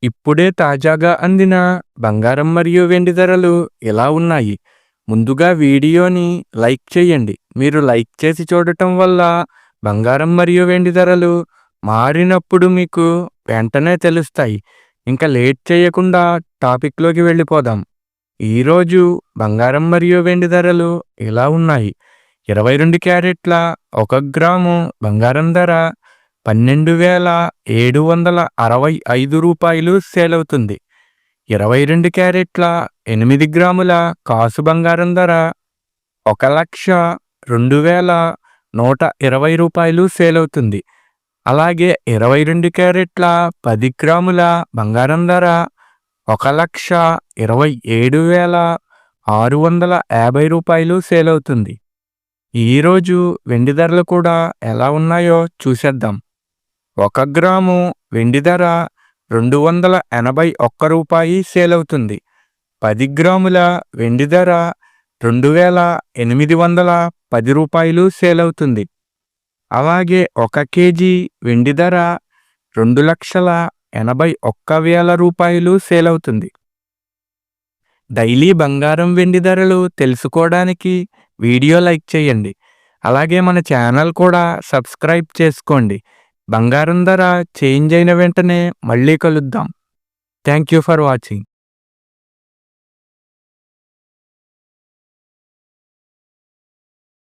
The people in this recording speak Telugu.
ఇప్పుడే తాజాగా అందిన బంగారం మరియు వెండి ధరలు ఎలా ఉన్నాయి? ముందుగా వీడియోని లైక్ చేయండి. మీరు లైక్ చేసి చూడటం వల్ల బంగారం మరియు వెండి ధరలు మారినప్పుడు మీకు వెంటనే తెలుస్తాయి. ఇంకా లేట్ చేయకుండా టాపిక్‌లోకి వెళ్ళిపోదాం. ఈరోజు బంగారం మరియు వెండి ధరలు ఎలా ఉన్నాయి? 22 క్యారెట్ల 1 గ్రాము బంగారం ధర రూ. 12,765 సేల్ అవుతుంది. 22 క్యారెట్ల 8 గ్రాముల కాసు బంగారం ధర రూ. 1,02,120 సేల్ అవుతుంది. అలాగే 22 క్యారెట్ల 10 గ్రాముల బంగారం ధర రూ. 1,27,650 సేల్ అవుతుంది. ఈరోజు వెండి ధరలు కూడా ఎలా ఉన్నాయో చూసేద్దాం. 1 గ్రాము వెండి ధర రూ. 281 సేల్ అవుతుంది. 10 గ్రాముల వెండి ధర రూ. 2,810 సేల్ అవుతుంది. అలాగే 1 కేజీ వెండి ధర రూ. 2,81,000 సేల్ అవుతుంది. డైలీ బంగారం వెండి ధరలు తెలుసుకోవడానికి వీడియో లైక్ చేయండి. అలాగే మన ఛానల్ కూడా సబ్స్క్రైబ్ చేసుకోండి. బంగారం ధర చేంజ్ అయిన వెంటనే మళ్ళీ కలుద్దాం. Thank you for watching.